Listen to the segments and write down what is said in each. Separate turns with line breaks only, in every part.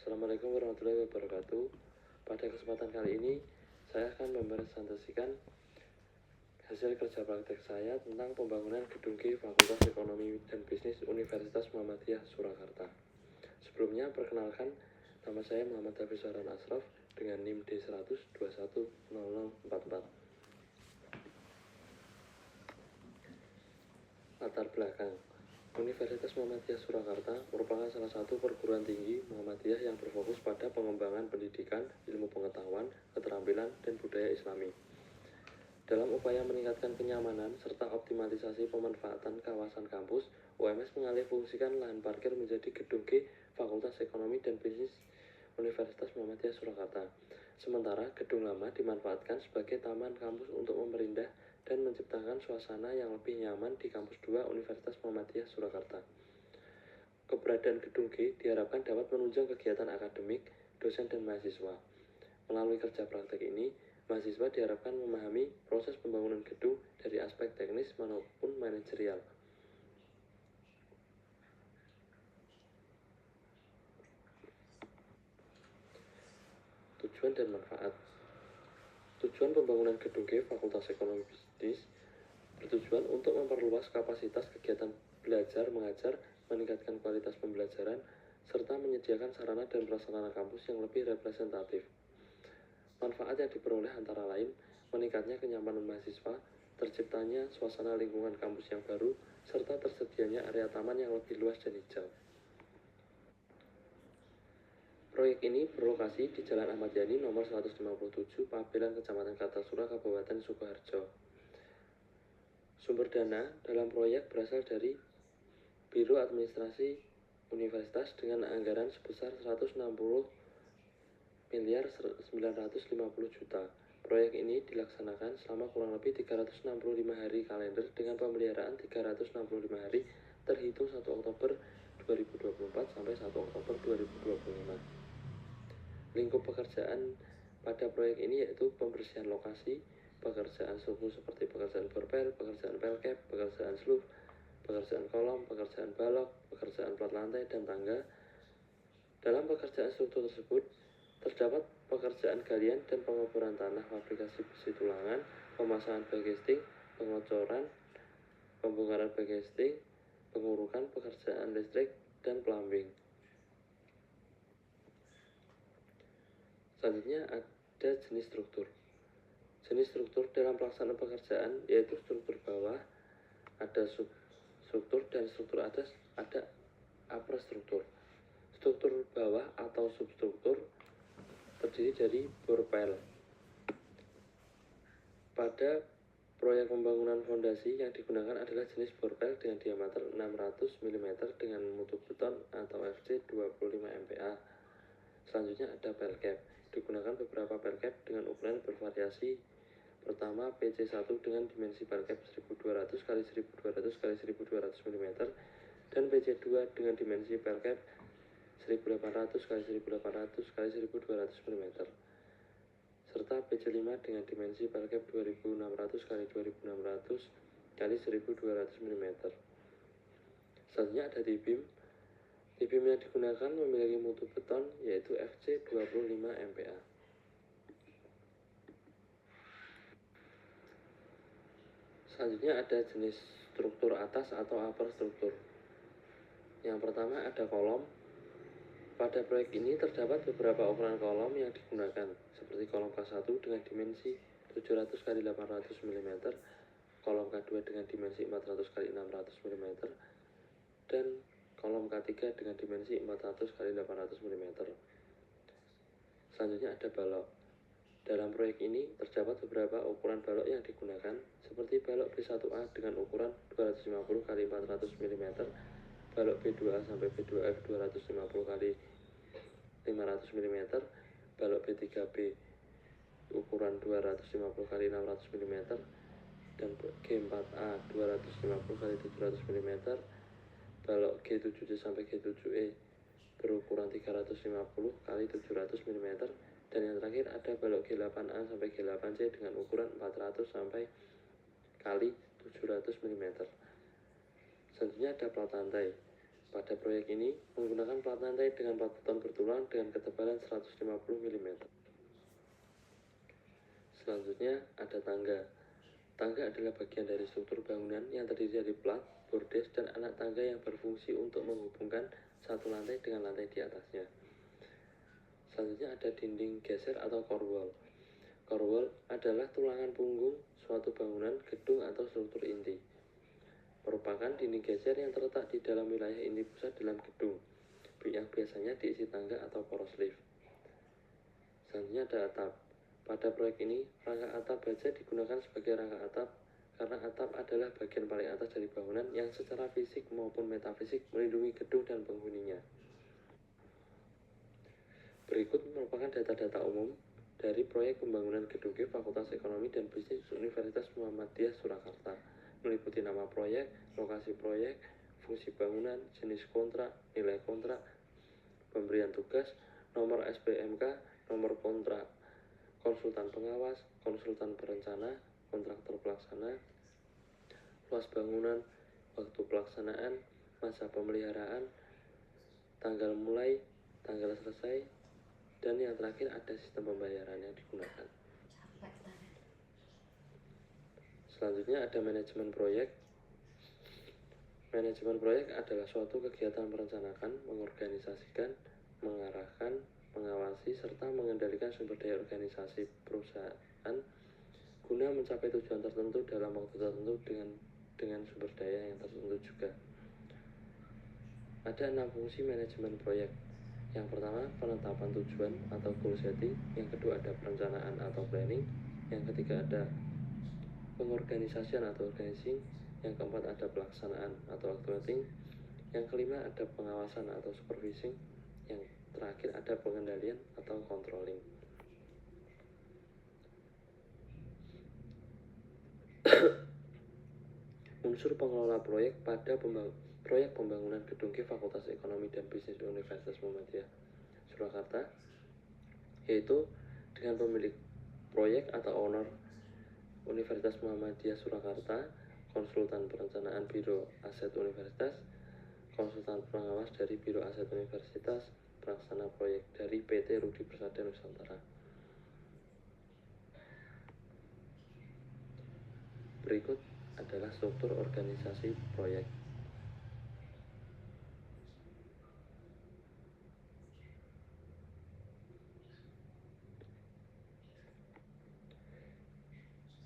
Assalamualaikum warahmatullahi wabarakatuh. Pada kesempatan kali ini, saya akan mempresentasikan hasil kerja praktek saya tentang pembangunan gedung G Fakultas Ekonomi dan Bisnis Universitas Muhammadiyah Surakarta. Sebelumnya, perkenalkan, nama saya Muhammad Hafiz Harun Ashraf dengan NIM D100210044. Latar belakang. Universitas Muhammadiyah Surakarta merupakan salah satu perguruan tinggi Muhammadiyah yang berfokus pada pengembangan pendidikan, ilmu pengetahuan, keterampilan, dan budaya Islami. Dalam upaya meningkatkan kenyamanan serta optimalisasi pemanfaatan kawasan kampus, UMS mengalihfungsikan lahan parkir menjadi gedung G Fakultas Ekonomi dan Bisnis Universitas Muhammadiyah Surakarta. Sementara gedung lama dimanfaatkan sebagai taman kampus untuk memperindah dan menciptakan suasana yang lebih nyaman di kampus 2 Universitas Muhammadiyah Surakarta. Keberadaan gedung G diharapkan dapat menunjang kegiatan akademik, dosen, dan mahasiswa. Melalui kerja praktek ini, mahasiswa diharapkan memahami proses pembangunan gedung dari aspek teknis maupun manajerial. Tujuan dan manfaat. Tujuan pembangunan gedung G Fakultas Ekonomi Bisnis bertujuan untuk memperluas kapasitas kegiatan belajar mengajar, meningkatkan kualitas pembelajaran, serta menyediakan sarana dan prasarana kampus yang lebih representatif. Manfaat yang diperoleh antara lain meningkatnya kenyamanan mahasiswa, terciptanya suasana lingkungan kampus yang baru, serta tersedianya area taman yang lebih luas dan hijau. Proyek ini berlokasi di Jalan Ahmad Yani nomor 157, Pabelan, Kecamatan Kartasura, Kabupaten Sukoharjo. Sumber dana dalam proyek berasal dari Biro Administrasi Universitas dengan anggaran sebesar 160.950 juta. Proyek ini dilaksanakan selama kurang lebih 365 hari kalender dengan pemeliharaan 365 hari terhitung 1 Oktober 2024 sampai 1 Oktober 2025. Lingkup pekerjaan pada proyek ini yaitu pembersihan lokasi, pekerjaan suhu seperti pekerjaan borpel, pekerjaan pelkep, pekerjaan sluf, pekerjaan kolom, pekerjaan balok, pekerjaan plat lantai, dan tangga. Dalam pekerjaan struktur tersebut, terdapat pekerjaan galian dan pengoboran tanah, fabrikasi besi tulangan, pemasangan bagesting, pengocoran, pembongkaran bagesting, pengurukan, pekerjaan listrik, dan plumbing. Selanjutnya ada jenis struktur. Jenis struktur dalam pelaksanaan pekerjaan yaitu struktur bawah, ada substruktur, dan struktur atas ada aprastruktur. Struktur bawah atau substruktur terdiri dari borpel. Pada proyek pembangunan fondasi yang digunakan adalah jenis borpel dengan diameter 600 mm dengan mutu beton atau FC 25 MPa. Selanjutnya ada pelkep. Digunakan beberapa pelkep dengan ukuran bervariasi. Pertama, PC1 dengan dimensi pelkep 1200 x 1200 x 1200 mm dan PC2 dengan dimensi pelkep 1800 x 1800 x 1200 mm serta PC5 dengan dimensi pelkep 2600 x 2600 x 1200 mm. Selanjutnya ada T-beam. T-beam yang digunakan memiliki mutu beton yaitu FC 25 MPa. Selanjutnya ada jenis struktur atas atau upper struktur. Yang pertama ada kolom. Pada proyek ini terdapat beberapa ukuran kolom yang digunakan, seperti kolom K1 dengan dimensi 700 x 800 mm, kolom K2 dengan dimensi 400 x 600 mm, dan kolom K3 dengan dimensi 400 x 800 mm. Selanjutnya ada balok. Dalam proyek ini terdapat beberapa ukuran balok yang digunakan, seperti balok B1A dengan ukuran 250 x 400 mm, balok B2A sampai B2F 250 x 500 mm, balok B3B ukuran 250 x 600 mm, dan G4A 250 x 700 mm, balok G7C sampai G7E berukuran 350 x 700 mm, dan yang terakhir ada balok G8A sampai G8C dengan ukuran 400 sampai x 700 mm. Selanjutnya ada plat lantai. Pada proyek ini menggunakan plat lantai dengan plat beton bertulang dengan ketebalan 150 mm. Selanjutnya ada tangga. Tangga adalah bagian dari struktur bangunan yang terdiri dari plat, bordes, dan anak tangga yang berfungsi untuk menghubungkan satu lantai dengan lantai di atasnya. Selanjutnya ada dinding geser atau core wall. Core wall adalah tulangan punggung suatu bangunan, gedung, atau struktur inti. Merupakan dinding geser yang terletak di dalam wilayah inti pusat dalam gedung, yang biasanya diisi tangga atau poros lift. Selanjutnya ada atap. Pada proyek ini, rangka atap baja digunakan sebagai rangka atap karena atap adalah bagian paling atas dari bangunan yang secara fisik maupun metafisik melindungi gedung dan penghuninya. Berikut merupakan data-data umum dari proyek pembangunan gedung G Fakultas Ekonomi dan Bisnis Universitas Muhammadiyah Surakarta, meliputi nama proyek, lokasi proyek, fungsi bangunan, jenis kontrak, nilai kontrak, pemberian tugas, nomor SPMK, nomor kontrak, konsultan pengawas, konsultan perencana, kontraktor pelaksana, luas bangunan, waktu pelaksanaan, masa pemeliharaan, tanggal mulai, tanggal selesai, dan yang terakhir ada sistem pembayaran yang digunakan. Selanjutnya ada manajemen proyek. Manajemen proyek adalah suatu kegiatan merencanakan, mengorganisasikan, mengarahkan, mengawasi, serta mengendalikan sumber daya organisasi perusahaan guna mencapai tujuan tertentu dalam waktu tertentu dengan sumber daya yang tertentu juga. Ada 6 fungsi manajemen proyek. Yang pertama, penetapan tujuan atau goal setting. Yang kedua ada perencanaan atau planning. Yang ketiga ada pengorganisasian atau organizing. Yang keempat ada pelaksanaan atau activating. Yang kelima ada pengawasan atau supervising. Yang terakhir ada pengendalian atau controlling. Unsur pengelola proyek pada proyek pembangunan gedung G Fakultas Ekonomi dan Bisnis Universitas Muhammadiyah Surakarta, yaitu dengan pemilik proyek atau owner Universitas Muhammadiyah Surakarta, konsultan perencanaan Biro Aset Universitas, konsultan pengawas dari Biro Aset Universitas, pelaksana proyek dari PT Rudi Persada Nusantara. Berikut adalah struktur organisasi proyek.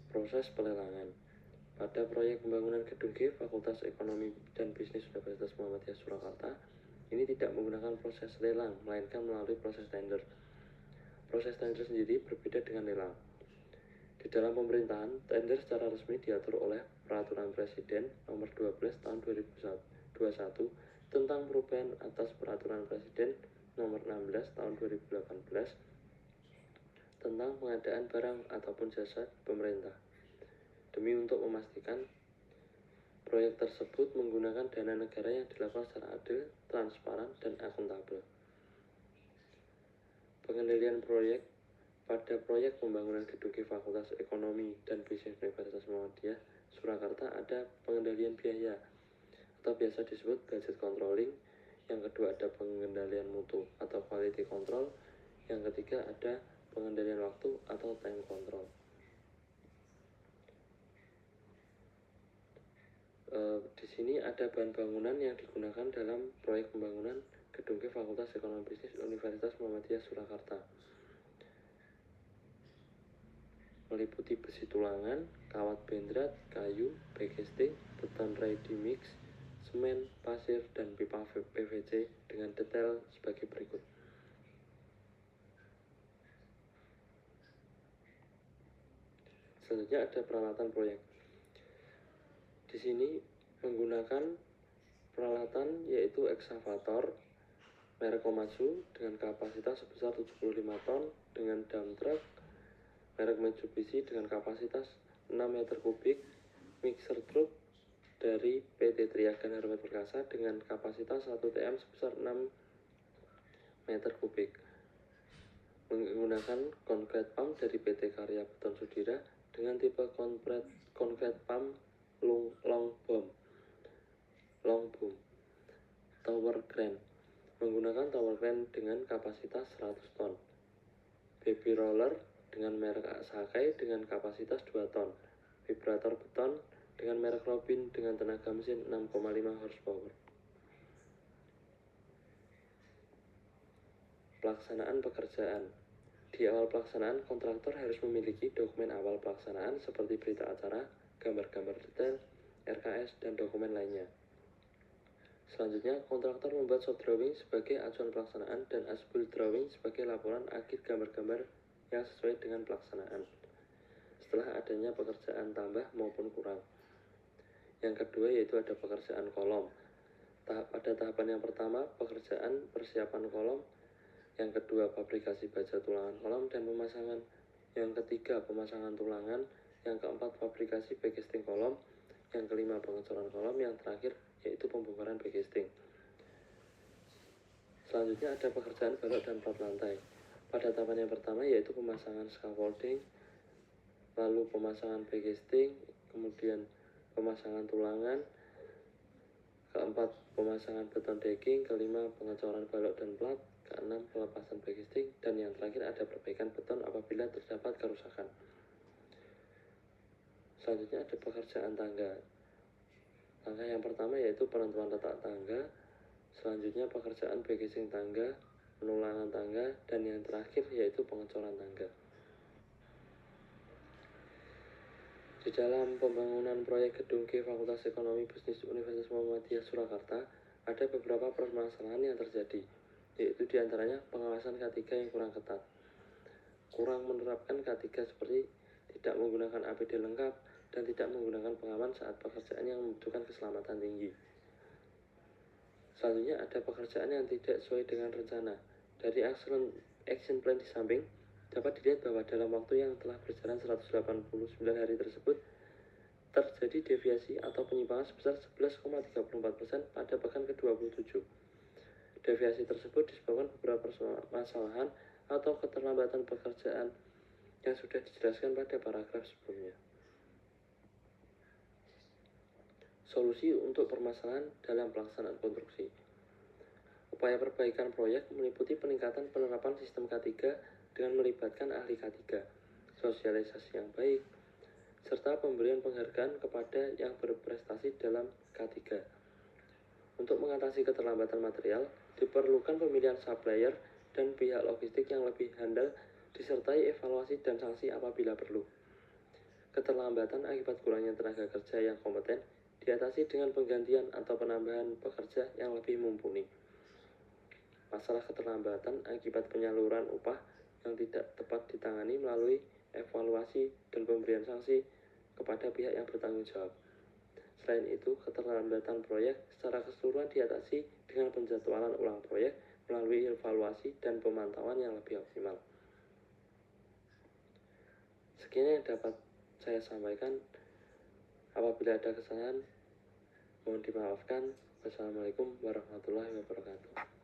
Proses pelelangan. Pada proyek pembangunan gedung G Fakultas Ekonomi dan Bisnis Universitas Muhammadiyah Surakarta, ini tidak menggunakan proses lelang, melainkan melalui proses tender. Proses tender sendiri berbeda dengan lelang. Di dalam pemerintahan, tender secara resmi diatur oleh Peraturan Presiden Nomor 12 Tahun 2021 tentang perubahan atas Peraturan Presiden Nomor 16 Tahun 2018 tentang pengadaan barang ataupun jasa pemerintah. Demi untuk memastikan proyek tersebut menggunakan dana negara yang dilakukan secara adil, transparan, dan akuntabel. Pengendalian proyek. Pada proyek pembangunan gedung G Fakultas Ekonomi dan Bisnis Universitas Muhammadiyah Surakarta ada pengendalian biaya atau biasa disebut budget controlling. Yang kedua ada pengendalian mutu atau quality control. Yang ketiga ada pengendalian waktu atau time control. Di sini ada bahan bangunan yang digunakan dalam proyek pembangunan gedung G Fakultas Ekonomi Bisnis Universitas Muhammadiyah Surakarta. Meliputi besi tulangan, kawat bendrat, kayu, backcasting, beton ready mix, semen, pasir, dan pipa PVC dengan detail sebagai berikut. Selanjutnya ada peralatan proyek. Di sini menggunakan peralatan yaitu ekskavator merek Komatsu dengan kapasitas sebesar 75 ton dengan dump truck merek Mitsubishi dengan kapasitas 6 meter kubik, mixer truk dari PT Triagan Harmat Perkasa dengan kapasitas 1 TM sebesar 6 meter kubik, menggunakan concrete pump dari PT Karya Beton Sudira dengan tipe concrete pump long boom. Tower crane menggunakan tower crane dengan kapasitas 100 ton. Baby roller dengan merek Sakai dengan kapasitas 2 ton. Vibrator beton dengan merek Robin dengan tenaga mesin 6,5 horsepower. Pelaksanaan pekerjaan. Di awal pelaksanaan, kontraktor harus memiliki dokumen awal pelaksanaan seperti berita acara, gambar-gambar detail, RKS, dan dokumen lainnya. Selanjutnya, kontraktor membuat shop drawing sebagai acuan pelaksanaan dan as-built drawing sebagai laporan akhir gambar-gambar yang sesuai dengan pelaksanaan. Setelah adanya pekerjaan tambah maupun kurang. Yang kedua yaitu ada pekerjaan kolom. Pada tahapan yang pertama, pekerjaan persiapan kolom. Yang kedua, fabrikasi baja tulangan kolom dan pemasangan. Yang ketiga, pemasangan tulangan. Yang keempat, fabrikasi backcasting kolom. Yang kelima, pengecoran kolom. Yang terakhir, yaitu pembongkaran backcasting. Selanjutnya ada pekerjaan balok dan plat lantai. Pada tahapan yang pertama yaitu pemasangan scaffolding, lalu pemasangan backcasting, kemudian pemasangan tulangan, keempat pemasangan beton decking, kelima pengecoran balok dan plat, keenam pelepasan backcasting, dan yang terakhir ada perbaikan beton apabila terdapat kerusakan. Selanjutnya ada pekerjaan tangga. Langkah yang pertama yaitu penentuan letak tangga, selanjutnya pekerjaan backcasting tangga, penulangan tangga, dan yang terakhir yaitu pengecoran tangga. Di dalam pembangunan proyek gedung G Fakultas Ekonomi Bisnis Universitas Muhammadiyah Surakarta, ada beberapa permasalahan yang terjadi, yaitu diantaranya pengawasan K3 yang kurang ketat, kurang menerapkan K3 seperti tidak menggunakan APD lengkap, dan tidak menggunakan pengaman saat pekerjaan yang membutuhkan keselamatan tinggi. Selanjutnya ada pekerjaan yang tidak sesuai dengan rencana. Dari action plan di samping, dapat dilihat bahwa dalam waktu yang telah berjalan 189 hari tersebut, terjadi deviasi atau penyimpangan sebesar 11,34% pada pekan ke-27. Deviasi tersebut disebabkan beberapa permasalahan atau keterlambatan pekerjaan yang sudah dijelaskan pada paragraf sebelumnya. Solusi untuk permasalahan dalam pelaksanaan konstruksi. Upaya perbaikan proyek meliputi peningkatan penerapan sistem K3 dengan melibatkan ahli K3, sosialisasi yang baik, serta pemberian penghargaan kepada yang berprestasi dalam K3. Untuk mengatasi keterlambatan material, diperlukan pemilihan supplier dan pihak logistik yang lebih handal disertai evaluasi dan sanksi apabila perlu. Keterlambatan akibat kurangnya tenaga kerja yang kompeten diatasi dengan penggantian atau penambahan pekerja yang lebih mumpuni. Masalah keterlambatan akibat penyaluran upah yang tidak tepat ditangani melalui evaluasi dan pemberian sanksi kepada pihak yang bertanggung jawab. Selain itu, keterlambatan proyek secara keseluruhan diatasi dengan penjadwalan ulang proyek melalui evaluasi dan pemantauan yang lebih optimal. Sekian yang dapat saya sampaikan. Apabila ada kesalahan, mohon dimaafkan. Wassalamualaikum warahmatullahi wabarakatuh.